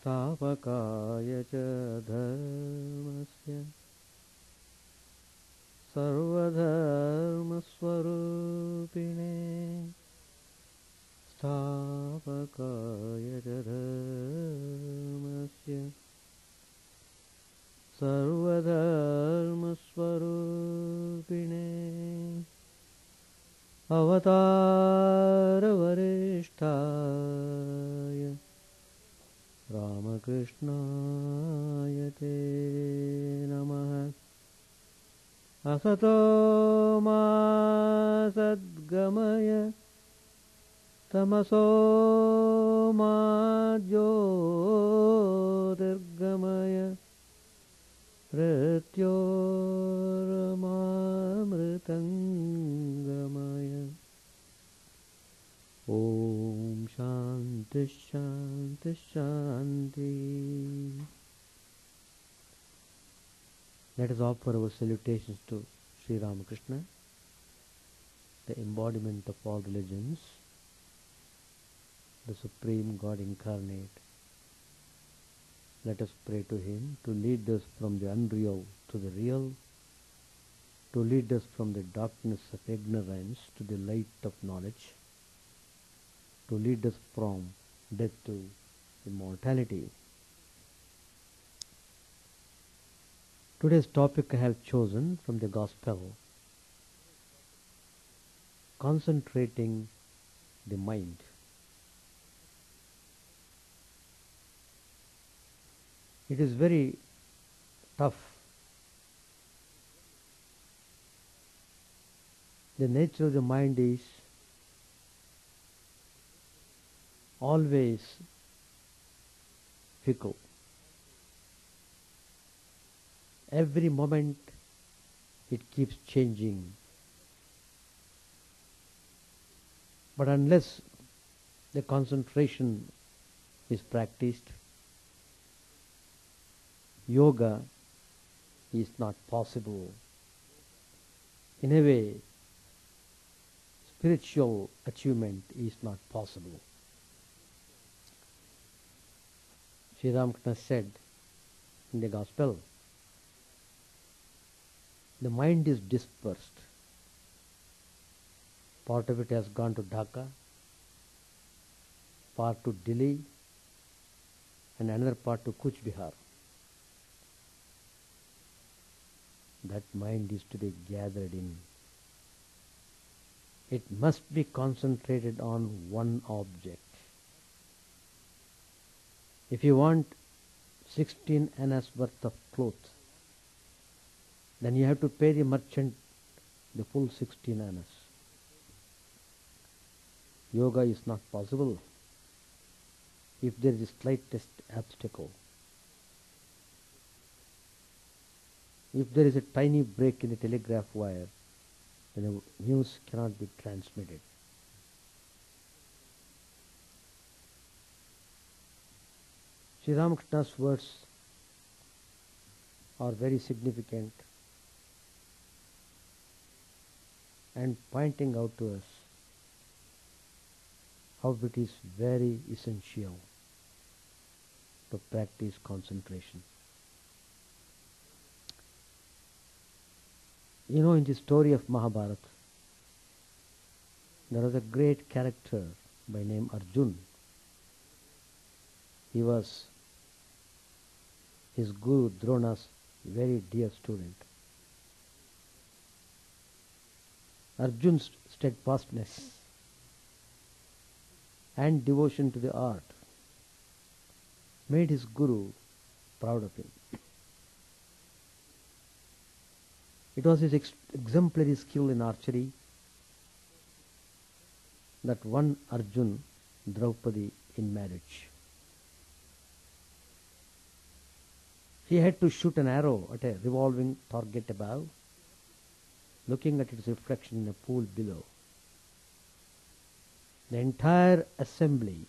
स्थापकाय च धर्मस्य सर्वधर्मस्वरूपिणे स्थापकाय च धर्मस्य सर्वधर्मस्वरूपिणे अवतारवरिष्ठाय रामकृष्णाय ते नमः। असतो मा सद्गमय तमसो मा ज्योतिर्गमय मृत्योर्मामृतङ्गमय। Om Shanti Shanti Shanti. Let us offer our salutations to Sri Ramakrishna, the embodiment of all religions, the Supreme God incarnate. Let us pray to Him to lead us from the unreal to the real, to lead us from the darkness of ignorance to the light of knowledge, to lead us from death to immortality. Today's topic I have chosen from the Gospel, concentrating the mind. It is very tough. The nature of the mind is always fickle. Every moment it keeps changing. But unless the concentration is practiced, yoga is not possible. In a way, spiritual achievement is not possible. Sri Ramakrishna said in the Gospel, the mind is dispersed. Part of it has gone to Dhaka, part to Delhi, and another part to Kuch Bihar. That mind is to be gathered in. It must be concentrated on one object. If you want 16 annas worth of clothes, then you have to pay the merchant the full 16 annas. Yoga is not possible if there is the slightest obstacle. If there is a tiny break in the telegraph wire, then the news cannot be transmitted. Sri Ramakrishna's words are very significant and pointing out to us how it is very essential to practice concentration. You know, in the story of Mahabharata, there was a great character by name Arjun. He was his Guru Drona's very dear student. Arjun's steadfastness and devotion to the art made his Guru proud of him. It was his exemplary skill in archery that won Arjun Draupadi in marriage. He had to shoot an arrow at a revolving target above, looking at its reflection in a pool below. The entire assembly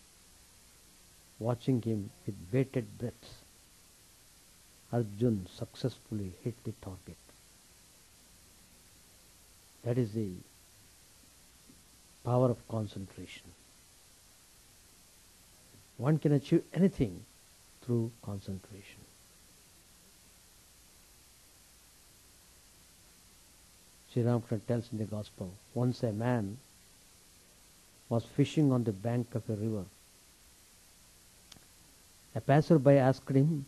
watching him with bated breath. Arjun successfully hit the target. That is the power of concentration. One can achieve anything through concentration. Sri Ramakrishna tells in the Gospel, once a man was fishing on the bank of a river. A passerby asked him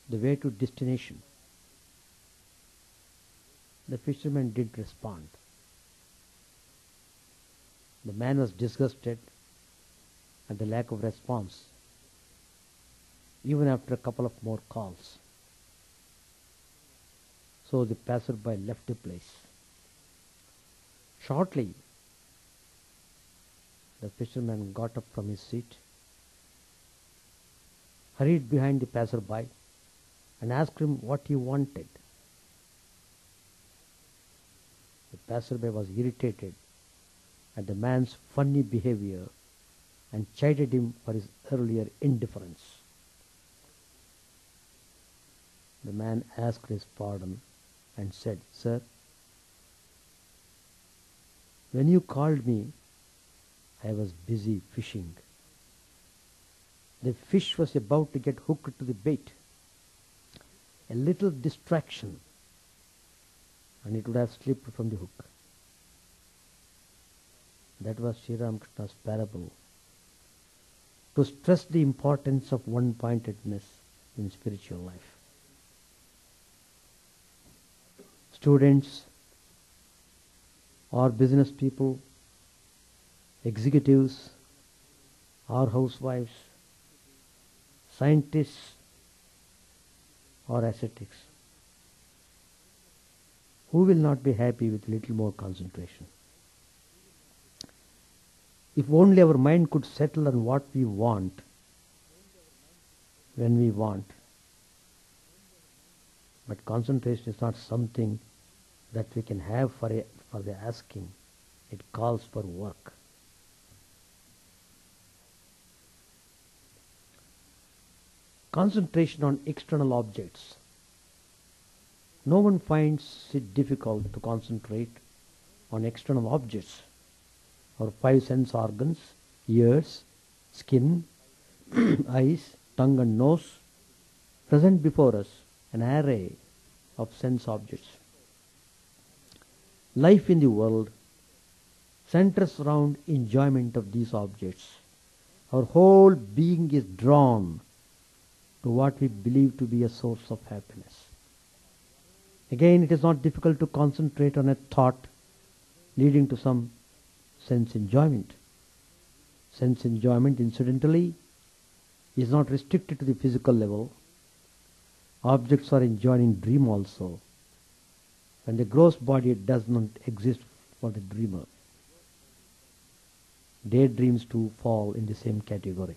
the way to destination. The fisherman didn't respond. The man was disgusted at the lack of response, even after a couple of more calls. So the passerby left the place. Shortly, the fisherman got up from his seat, hurried behind the passerby, and asked him what he wanted. The passerby was irritated at the man's funny behavior and chided him for his earlier indifference. The man asked his pardon and said, "Sir, when you called me, I was busy fishing. The fish was about to get hooked to the bait. A little distraction and it would have slipped from the hook." That was Sri Ramakrishna's parable to stress the importance of one-pointedness in spiritual life. Students or business people, executives or housewives, scientists or ascetics, who will not be happy with little more concentration? If only our mind could settle on what we want, when we want. But concentration is not something that we can have for the asking. It calls for work. Concentration on external objects. No one finds it difficult to concentrate on external objects. Our 5 sense organs, ears, skin, eyes, tongue and nose, present before us an array of sense objects. Life in the world centers around enjoyment of these objects. Our whole being is drawn to what we believe to be a source of happiness. Again, it is not difficult to concentrate on a thought leading to some sense enjoyment. Sense enjoyment, incidentally, is not restricted to the physical level. Objects are enjoyed in dream also, when the gross body does not exist for the dreamer. Daydreams too fall in the same category.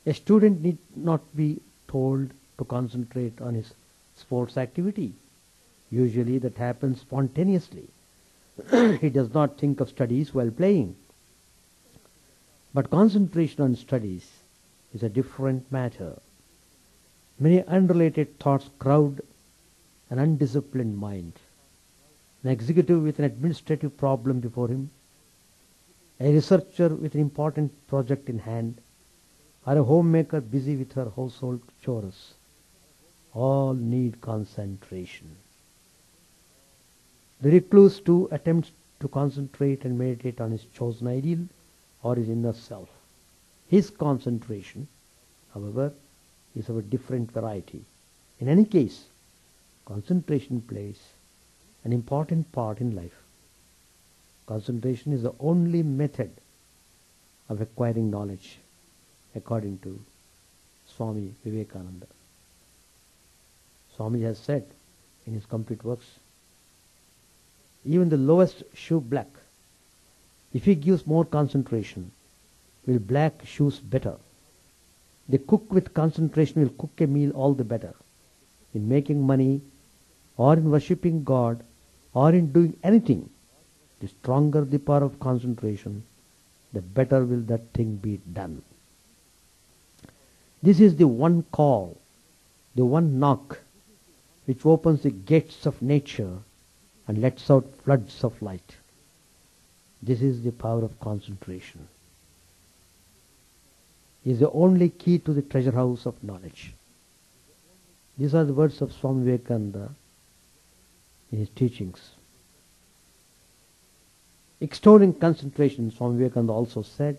A student need not be told to concentrate on his sports activity. Usually that happens spontaneously. He does not think of studies while playing. But concentration on studies is a different matter. Many unrelated thoughts crowd an undisciplined mind. An executive with an administrative problem before him, a researcher with an important project in hand, or a homemaker busy with her household chores, all need concentration. The recluse too attempts to concentrate and meditate on his chosen ideal or his inner self. His concentration, however, is of a different variety. In any case, concentration plays an important part in life. Concentration is the only method of acquiring knowledge, according to Swami Vivekananda. Swami has said in his complete works, even the lowest shoe black, if he gives more concentration, will black shoes better. The cook with concentration will cook a meal all the better. In making money, or in worshipping God, or in doing anything, the stronger the power of concentration, the better will that thing be done. This is the one call, the one knock, which opens the gates of nature and lets out floods of light. This is the power of concentration. is the only key to the treasure house of knowledge. These are the words of Swami Vivekananda in his teachings. Extolling concentration, Swami Vivekananda also said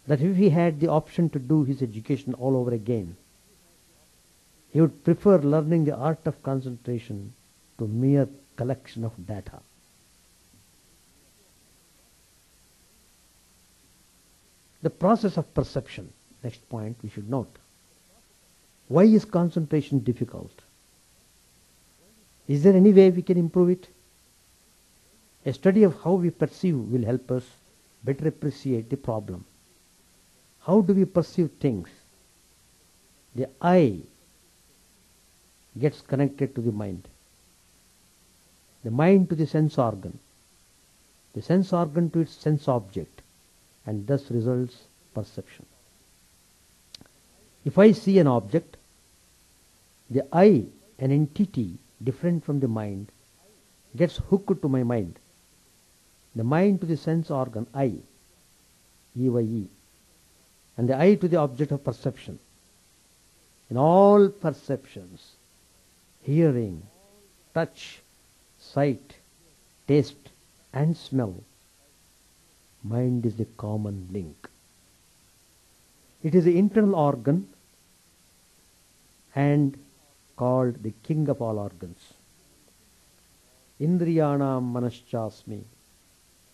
that if he had the option to do his education all over again, he would prefer learning the art of concentration to mere collection of data. The process of perception, next point we should note. Why is concentration difficult? Is there any way we can improve it? A study of how we perceive will help us better appreciate the problem. How do we perceive things? The eye gets connected to the mind. The mind to the sense organ. The sense organ to its sense object, and thus results perception. If I see an object, the eye, an entity different from the mind, gets hooked to my mind. The mind to the sense organ, I, E-Y-E, and the eye to the object of perception. In all perceptions, hearing, touch, sight, taste, and smell, mind is the common link. It is the internal organ and called the king of all organs. Indriyanam manaschasmi,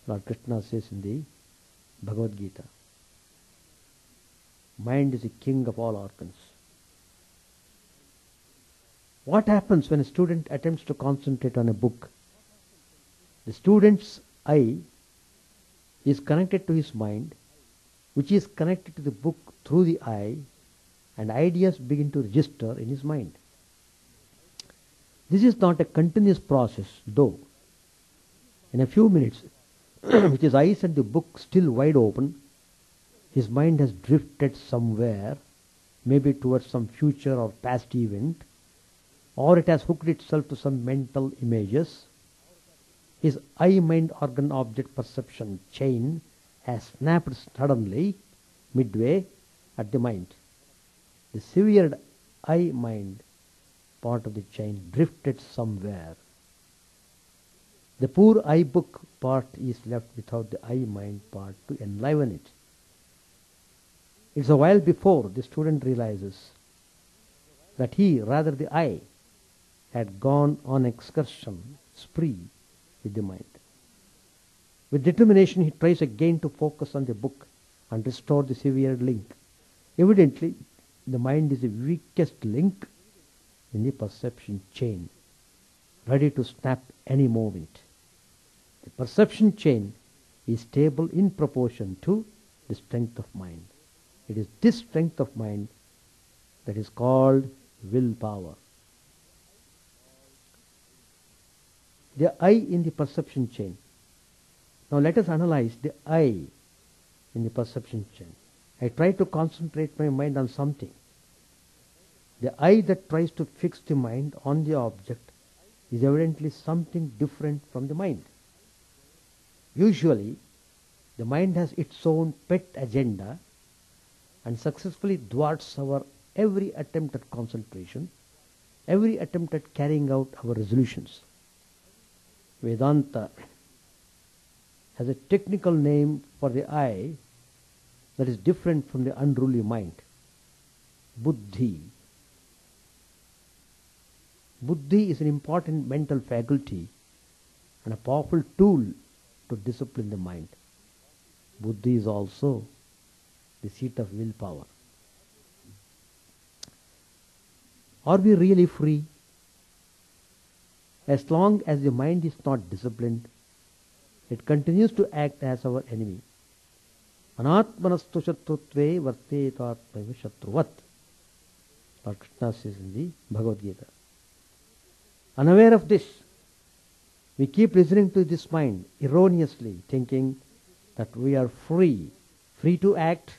Lord Krishna says in the Bhagavad Gita. Mind is the king of all organs. What happens when a student attempts to concentrate on a book? The student's eye is connected to his mind, which is connected to the book through the eye, and ideas begin to register in his mind. This is not a continuous process, though. In a few minutes, with his eyes and the book still wide open, his mind has drifted somewhere, maybe towards some future or past event, or it has hooked itself to some mental images. His eye-mind organ-object perception chain has snapped suddenly, midway, at the mind. The severed eye-mind part of the chain drifted somewhere. The poor eye-book part is left without the eye-mind part to enliven it. It's a while before the student realizes that he, rather the eye, had gone on excursion spree with the mind. With determination, he tries again to focus on the book and restore the severed link. Evidently, the mind is the weakest link in the perception chain, ready to snap any moment. The perception chain is stable in proportion to the strength of mind. It is this strength of mind that is called willpower. The eye in the perception chain. Now let us analyze the eye in the perception chain. I try to concentrate my mind on something. The eye that tries to fix the mind on the object is evidently something different from the mind. Usually, the mind has its own pet agenda and successfully thwarts our every attempt at concentration, every attempt at carrying out our resolutions. Vedanta has a technical name for the eye that is different from the unruly mind. Buddhi. Buddhi is an important mental faculty and a powerful tool to discipline the mind. Buddhi is also the seat of willpower. Are we really free? As long as the mind is not disciplined, it continues to act as our enemy. Anatmanastu shatrutve vartetatmaiva shatruvat. Lord Krishna says in the Bhagavad Gita. Unaware of this, we keep listening to this mind erroneously, thinking that we are free to act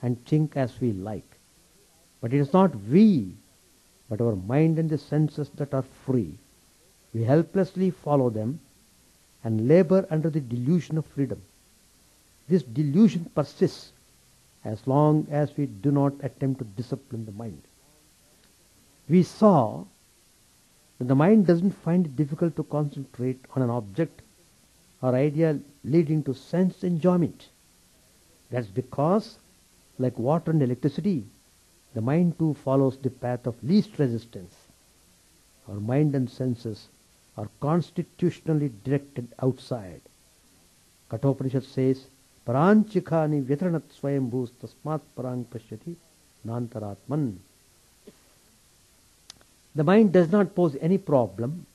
and think as we like. But it is not we, but our mind and the senses that are free. We helplessly follow them and labor under the delusion of freedom. This delusion persists as long as we do not attempt to discipline the mind. We saw that the mind doesn't find it difficult to concentrate on an object or idea leading to sense enjoyment. That's because, like water and electricity, the mind too follows the path of least resistance. Our mind and senses are constitutionally directed outside. Kathopanishad says, Paranchikhani vyatranat swayambhus tasmat parang pashyati nantaratman. The mind does not pose any problem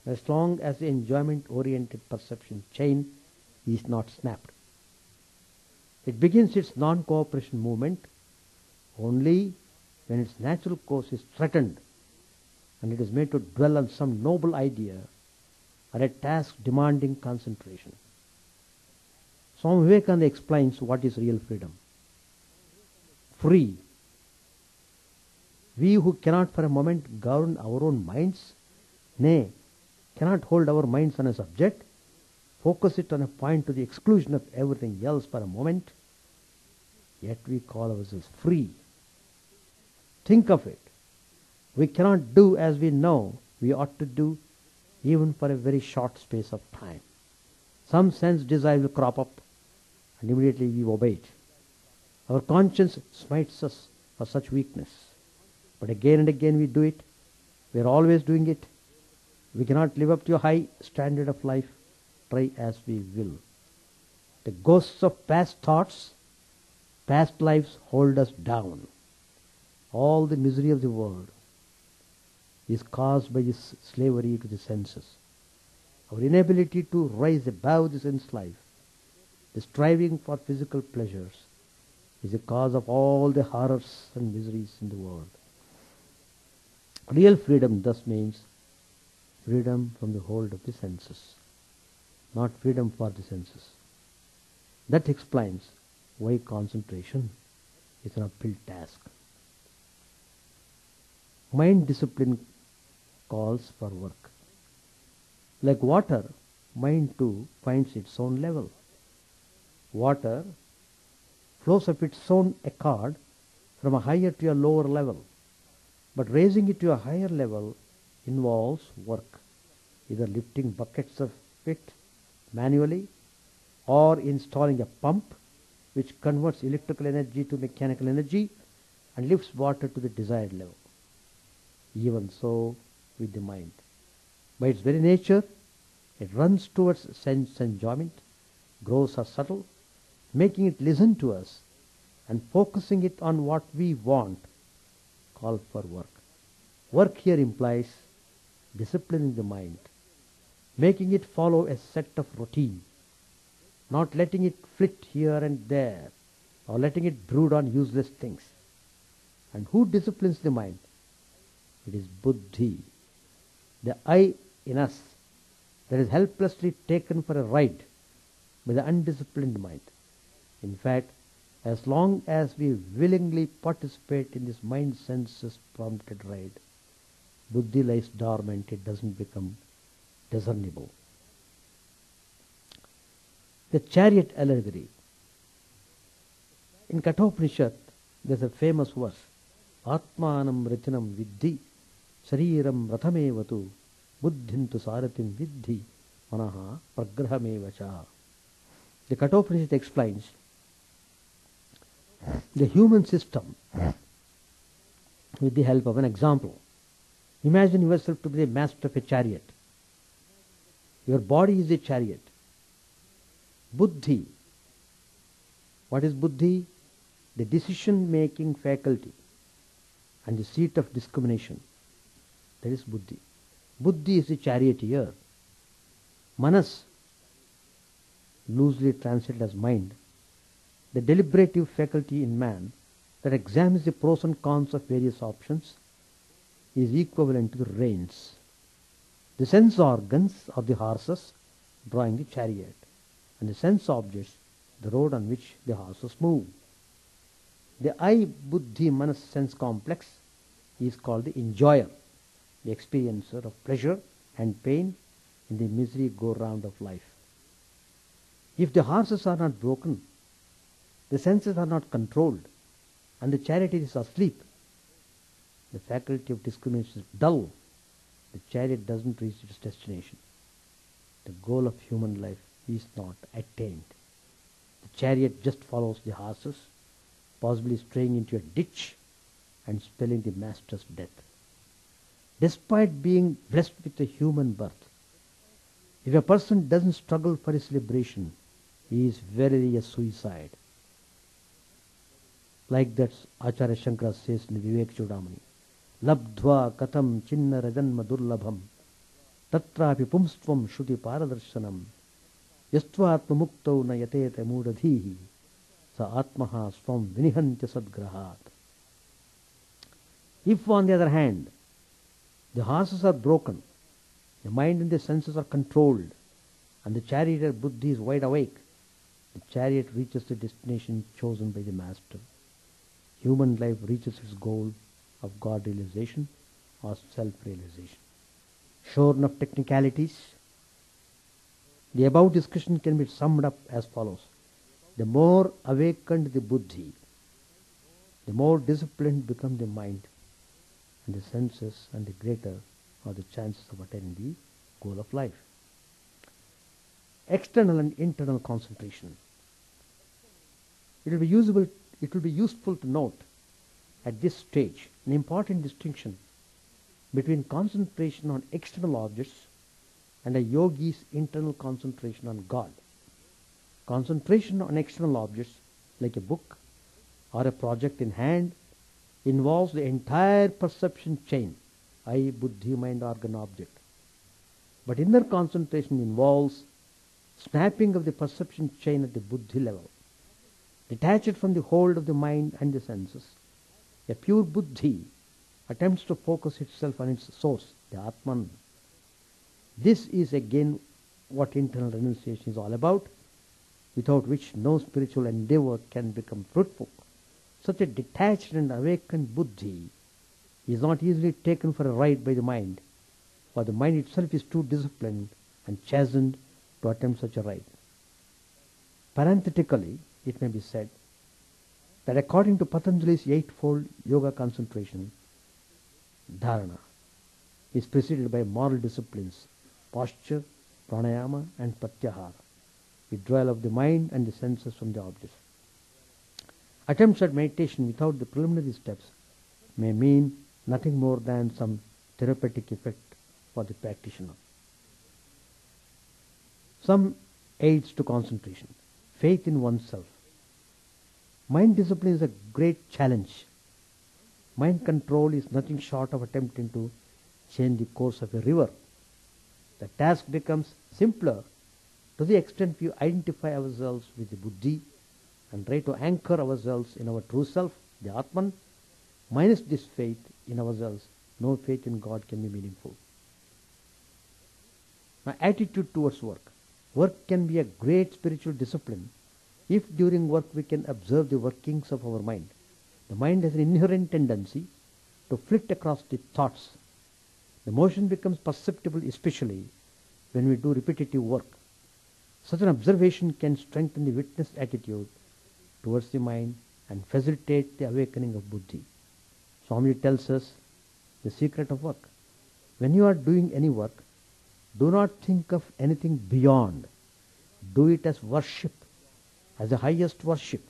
as long as the enjoyment-oriented perception chain is not snapped. It begins its non-cooperation movement only when its natural course is threatened and it is made to dwell on some noble idea or a task demanding concentration. Swami Vivekananda explains what is real freedom. Free. We who cannot for a moment govern our own minds, nay, cannot hold our minds on a subject, focus it on a point to the exclusion of everything else for a moment, yet we call ourselves free. Think of it. We cannot do as we know we ought to do, even for a very short space of time. Some sense desire will crop up, and immediately we obey it. Our conscience smites us for such weakness. But again and again we do it. We are always doing it. We cannot live up to a high standard of life, try as we will. The ghosts of past thoughts, past lives hold us down. All the misery of the world is caused by this slavery to the senses. Our inability to rise above the sense life, the striving for physical pleasures, is the cause of all the horrors and miseries in the world. Real freedom thus means freedom from the hold of the senses, not freedom for the senses. That explains why concentration is an uphill task. Mind discipline calls for work. Like water, mind too finds its own level. Water flows of its own accord from a higher to a lower level. But raising it to a higher level involves work, either lifting buckets of it manually or installing a pump which converts electrical energy to mechanical energy and lifts water to the desired level. Even so with the mind. By its very nature, it runs towards sense enjoyment, grows or subtle, making it listen to us and focusing it on what we want, call for work. Work here implies disciplining the mind, making it follow a set of routine, not letting it flit here and there or letting it brood on useless things. And who disciplines the mind? It is buddhi, the I in us that is helplessly taken for a ride by the undisciplined mind. In fact, as long as we willingly participate in this mind senses prompted ride, buddhi lies dormant, it doesn't become discernible. The chariot allegory. In Kathopanishad, there's a famous verse, Atmanam Ratinam Viddhi, Shariram Rathamevatu, Buddhintu Saratim Viddhi, Manaha Pragrahamevacha. The Kathopanishad explains the human system with the help of an example. Imagine yourself to be the master of a chariot. Your body is a chariot. Buddhi. What is buddhi? The decision-making faculty and the seat of discrimination. That is buddhi. Buddhi is the charioteer. Manas, loosely translated as mind, the deliberative faculty in man that examines the pros and cons of various options, is equivalent to the reins. The sense organs are the horses drawing the chariot, and the sense objects the road on which the horses move. The I, buddhi, manas sense complex is called the enjoyer, the experiencer of pleasure and pain in the misery go-round of life. If the horses are not broken, The senses are not controlled, and the chariot is asleep. The faculty of discrimination is dull. The chariot doesn't reach its destination. The goal of human life is not attained. The chariot just follows the horses, possibly straying into a ditch and spelling the master's death. Despite being blessed with a human birth, if a person doesn't struggle for his liberation, he is verily a suicide. Like that Acharya Shankara says in the Vivekananda, Labdhva katam chinna rajanma durlabham tatrapi pumstvam shruti paradarshanam yastva atma muktau na yateta mudadhihi sa atmaha swam vinihantya sadgrahat. If, on the other hand, the horses are broken, the mind and the senses are controlled, and the charioteer buddhi is wide awake, the chariot reaches the destination chosen by the master. Human life reaches its goal of God realization or self-realization. Shorn of technicalities, the above discussion can be summed up as follows. The more awakened the buddhi, the more disciplined becomes the mind and the senses, and the greater are the chances of attaining the goal of life. External and internal concentration. It will be useful to note at this stage an important distinction between concentration on external objects and a yogi's internal concentration on God. Concentration on external objects like a book or a project in hand involves the entire perception chain, eye, buddhi, mind, organ, object. But inner concentration involves snapping of the perception chain at the buddhi level. Detached from the hold of the mind and the senses, a pure buddhi attempts to focus itself on its source, the Atman. This is again what internal renunciation is all about, without which no spiritual endeavor can become fruitful. Such a detached and awakened buddhi is not easily taken for a ride by the mind, for the mind itself is too disciplined and chastened to attempt such a ride. Parenthetically, it may be said that according to Patanjali's eightfold yoga concentration, dharana is preceded by moral disciplines, posture, pranayama and pratyahara, withdrawal of the mind and the senses from the objects. Attempts at meditation without the preliminary steps may mean nothing more than some therapeutic effect for the practitioner. Some aids to concentration. Faith in oneself. Mind discipline is a great challenge. Mind control is nothing short of attempting to change the course of a river. The task becomes simpler to the extent we identify ourselves with the buddhi and try to anchor ourselves in our true self, the Atman. Minus this faith in ourselves, no faith in God can be meaningful. My attitude towards work. Work can be a great spiritual discipline if during work we can observe the workings of our mind. The mind has an inherent tendency to flit across the thoughts. The motion becomes perceptible especially when we do repetitive work. Such an observation can strengthen the witness attitude towards the mind and facilitate the awakening of buddhi. Swami tells us the secret of work. When you are doing any work, do not think of anything beyond. Do it as worship, as the highest worship,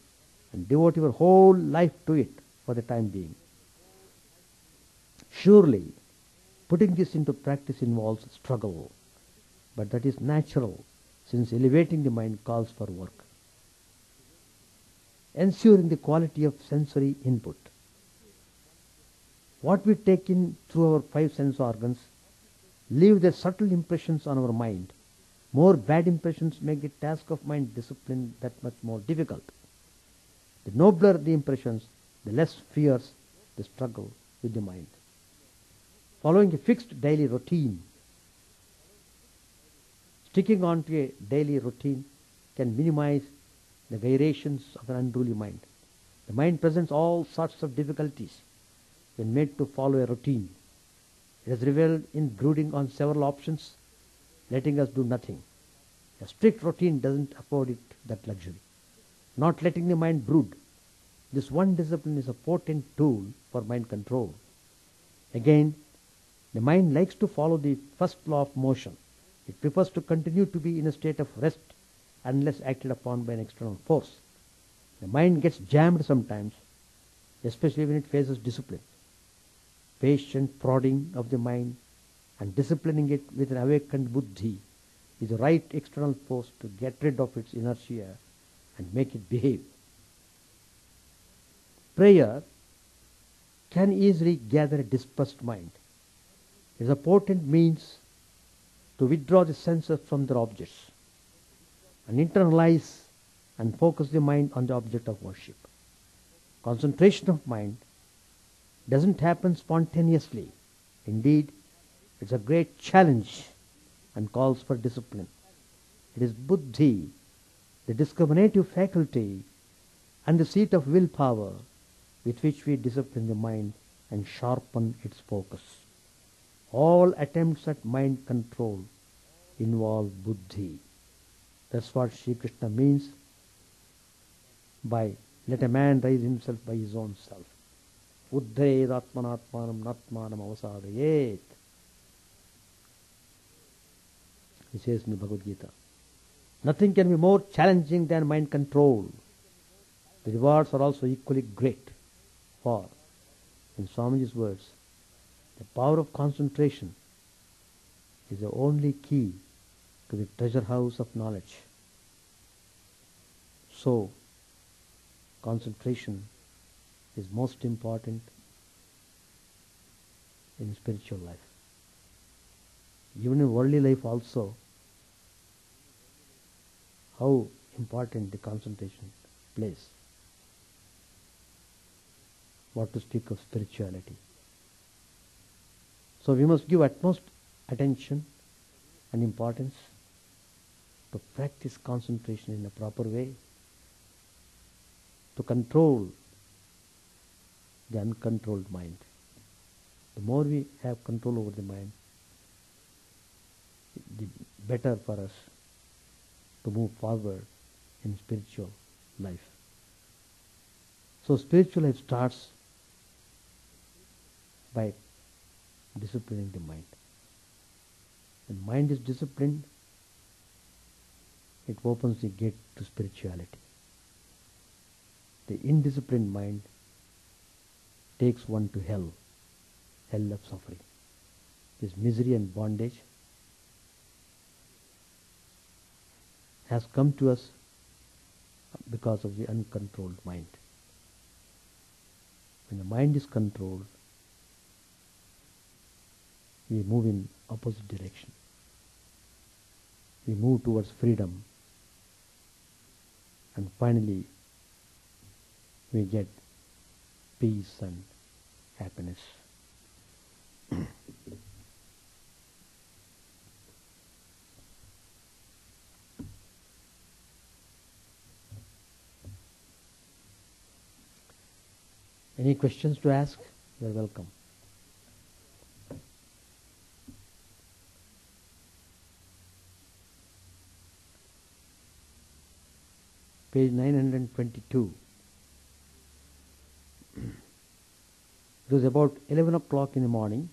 and devote your whole life to it for the time being. Surely, putting this into practice involves struggle, but that is natural, since elevating the mind calls for work. Ensuring the quality of sensory input. What we take in through our five sense organs leave their subtle impressions on our mind. More bad impressions make the task of mind discipline that much more difficult. The nobler the impressions, the less fierce the struggle with the mind. Following a fixed daily routine. Sticking on to a daily routine can minimize the gyrations of an unruly mind. The mind presents all sorts of difficulties when made to follow a routine. It has reveled in brooding on several options, letting us do nothing. A strict routine doesn't afford it that luxury. not letting the mind brood. This one discipline is a potent tool for mind control. Again, the mind likes to follow the first law of motion. It prefers to continue to be in a state of rest unless acted upon by an external force. The mind gets jammed sometimes, especially when it faces discipline. Patient prodding of the mind and disciplining it with an awakened buddhi is the right external force to get rid of its inertia and make it behave. Prayer can easily gather a dispersed mind. It is a potent means to withdraw the senses from their objects and internalize and focus the mind on the object of worship. Concentration of mind doesn't happen spontaneously. Indeed, it's a great challenge and calls for discipline. It is buddhi, the discriminative faculty and the seat of willpower with which we discipline the mind and sharpen its focus. All attempts at mind control involve buddhi. That's what Sri Krishna means by let a man raise himself by his own self. Uddhayed atmanatmanam natmanam avasadayet. He says in the Bhagavad Gita. Nothing can be more challenging than mind control. The rewards are also equally great. For, in Swamiji's words, the power of concentration is the only key to the treasure house of knowledge. So, concentration is most important in spiritual life. Even in worldly life also, how important the concentration plays. What to speak of spirituality. So we must give utmost attention and importance to practice concentration in a proper way, to control the uncontrolled mind. The more we have control over the mind, the better for us to move forward in spiritual life. So spiritual life starts by disciplining the mind. When mind is disciplined, it opens the gate to spirituality. The indisciplined mind takes one to hell of suffering. This misery and bondage has come to us because of the uncontrolled mind. When the mind is controlled, we move in opposite direction. We move towards freedom, and finally we get peace and happiness. Any questions to ask? You are welcome. Page 922. It was about 11 o'clock in the morning.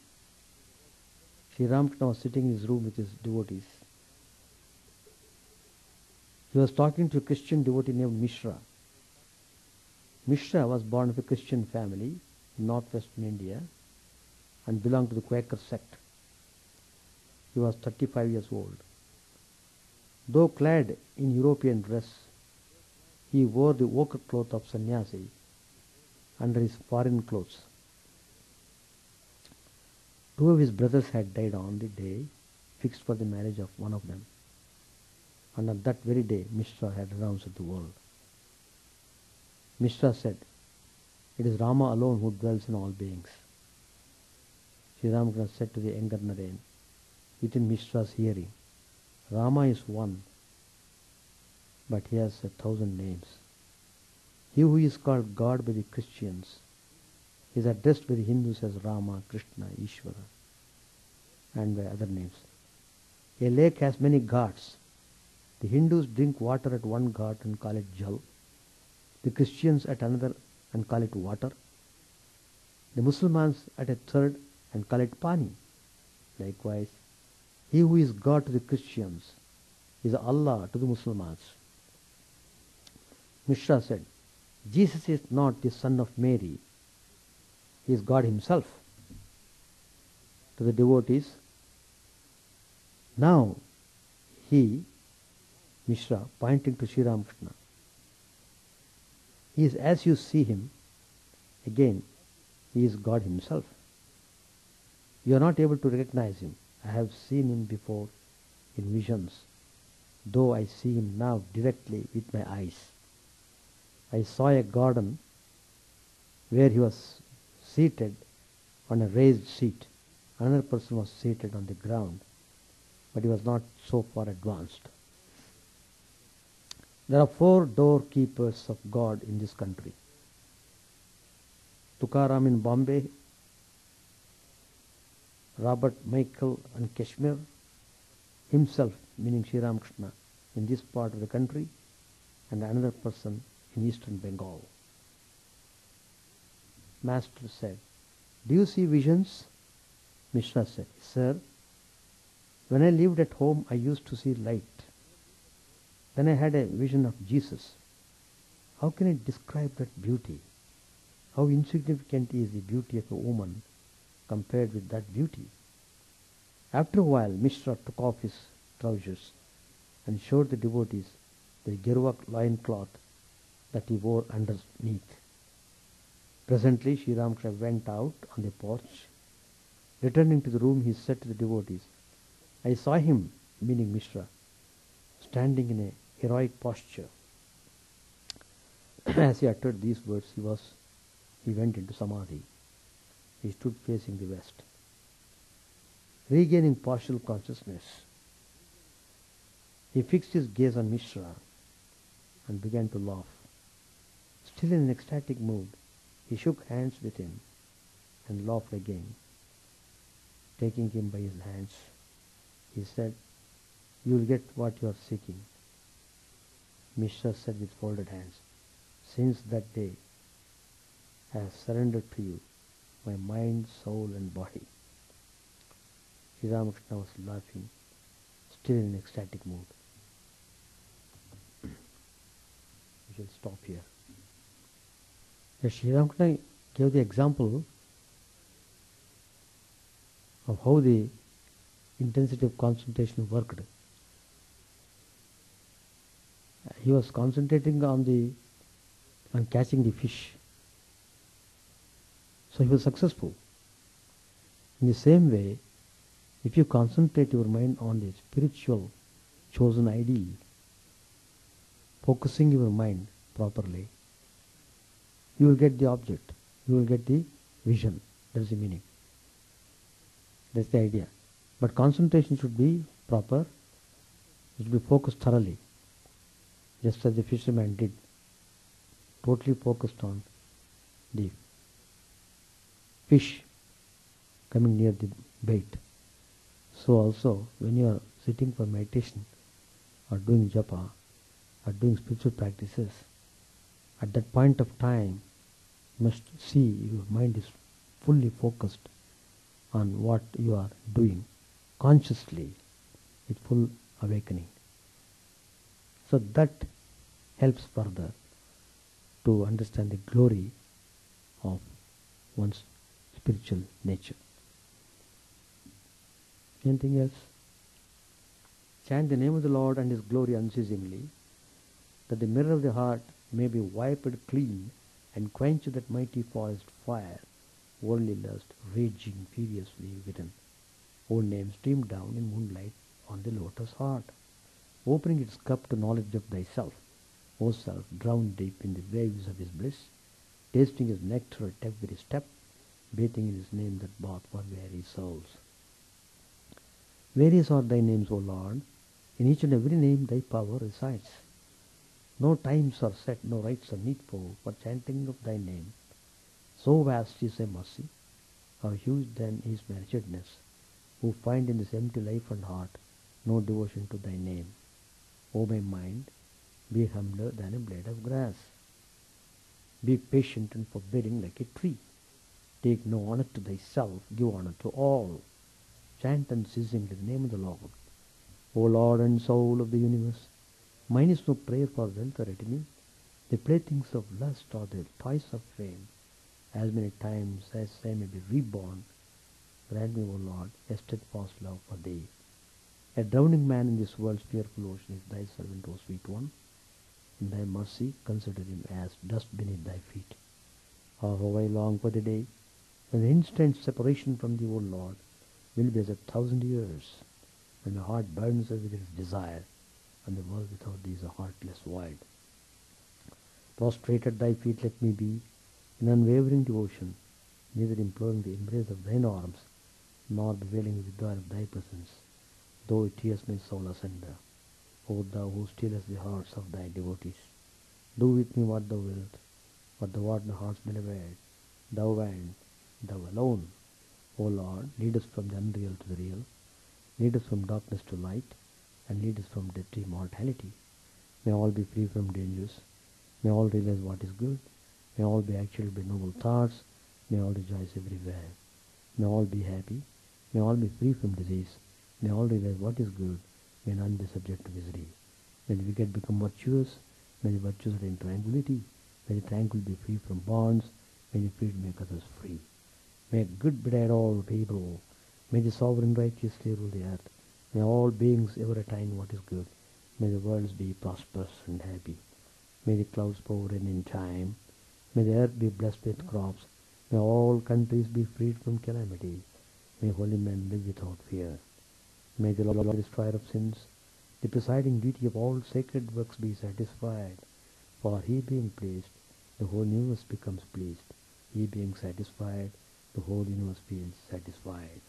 Sri Ramakrishna was sitting in his room with his devotees. He was talking to a Christian devotee named Mishra. Mishra was born of a Christian family in northwestern India and belonged to the Quaker sect. He was 35 years old. Though clad in European dress, he wore the ochre cloth of sannyasi under his foreign clothes. Two of his brothers had died on the day fixed for the marriage of one of them, and on that very day Mishra had renounced the world. Mishra said, "It is Rama alone who dwells in all beings." Sri Ramakrishna said to the younger Naren, within Mishra's hearing, "Rama is one, but he has 1,000 names. He who is called God by the Christians is addressed by the Hindus as Rama, Krishna, Ishvara, and by other names. A lake has many ghats. The Hindus drink water at one ghat and call it jal. the Christians at another and call it water, the Muslims at a third and call it pani. Likewise, he who is God to the Christians is Allah to the Muslims. Mishra said, Jesus is not the son of Mary, he is God himself. To the devotees, now he, Mishra, pointing to Sri Ramakrishna, he is as you see him, again, he is God himself. You are not able to recognize him. I have seen him before in visions, though I see him now directly with my eyes. I saw a garden where he was seated on a raised seat. Another person was seated on the ground, but he was not so far advanced. There are 4 doorkeepers of God in this country. Tukaram in Bombay, Robert Michael in Kashmir, himself, meaning Sri Ramakrishna, in this part of the country, and another person in eastern Bengal. Master said, do you see visions? Mishra said, sir, when I lived at home, I used to see light. Then I had a vision of Jesus. How can I describe that beauty? How insignificant is the beauty of a woman compared with that beauty? After a while, Mishra took off his trousers and showed the devotees the Gervak loin cloth that he wore underneath. Presently, Sri Ramakrishna went out on the porch. Returning to the room, he said to the devotees, I saw him, meaning Mishra, standing in a heroic posture. As he uttered these words, he went into samadhi. He stood facing the west. Regaining partial consciousness, he fixed his gaze on Mishra and began to laugh. Still in an ecstatic mood, he shook hands with him and laughed again. Taking him by his hands, he said, you will get what you are seeking. Mishra said with folded hands, since that day, I have surrendered to you my mind, soul and body. Sri Ramakrishna was laughing, still in an ecstatic mood. We shall stop here. Sri Ramakrishna gave the example of how the intensity of concentration worked. He was concentrating on catching the fish. So he was successful. In the same way, if you concentrate your mind on the spiritual chosen ideal, focusing your mind properly, you will get the object, you will get the vision. That is the meaning. That's the idea. But concentration should be proper, it should be focused thoroughly, just as the fisherman did, totally focused on the fish coming near the bait. So also, when you are sitting for meditation or doing japa or doing spiritual practices, at that point of time, you must see your mind is fully focused on what you are doing consciously with full awakening. So that helps further to understand the glory of one's spiritual nature. Anything else? Chant the name of the Lord and His glory unceasingly, that the mirror of the heart may be wiped clean and quench that mighty forest fire, worldly lust raging furiously within. O name stream down in moonlight on the lotus heart, opening its cup to knowledge of thyself. O self, drowned deep in the waves of His bliss, tasting His nectar at every step, bathing in His name that bath for weary souls. Various are thy names, O Lord. In each and every name thy power resides. No times are set, no rites are needful for chanting of thy name. So vast is thy mercy, how huge then is my wretchedness, who find in this empty life and heart no devotion to thy name. O my mind, be humbler than a blade of grass. Be patient and forbearing like a tree. Take no honor to thyself, give honor to all. Chant unceasingly the name of the Lord. O Lord and soul of the universe, mine is no prayer for wealth or retinue. The playthings of lust or the toys of fame. As many times as I may be reborn, grant me, O Lord, a steadfast love for thee. A drowning man in this world's fearful ocean is thy servant, O sweet one. In thy mercy, consider him as dust beneath thy feet. Oh, how I long for the day when the instant separation from thee, O Lord, will be as 1,000 years, when my heart burns with its desire, and the world without thee is a heartless void. Prostrate at thy feet let me be, in unwavering devotion, neither imploring the embrace of thine arms, nor bewailing the withdrawal of thy presence, though it tears my soul asunder. O thou who stealest the hearts of thy devotees, do with me what thou wilt, what thou art my heart's beloved, thou and thou alone. O Lord, lead us from the unreal to the real, lead us from darkness to light, and lead us from death to immortality. May all be free from dangers, may all realize what is good, may all be actuated by noble thoughts, may all rejoice everywhere. May all be happy, may all be free from disease, may all realize what is good, may none be subject to misery. May the wicked become virtuous, may the virtuous attain tranquility, may the tranquil be free from bonds, may the freed make others free. May good betide all people, may the sovereign righteously rule the earth, may all beings ever attain what is good, may the worlds be prosperous and happy, may the clouds pour rain in time, may the earth be blessed with crops, may all countries be freed from calamity, may holy men live without fear. May the Lord, destroyer of sins, the presiding deity of all sacred works, be satisfied. For he being pleased, the whole universe becomes pleased. He being satisfied, the whole universe feels satisfied.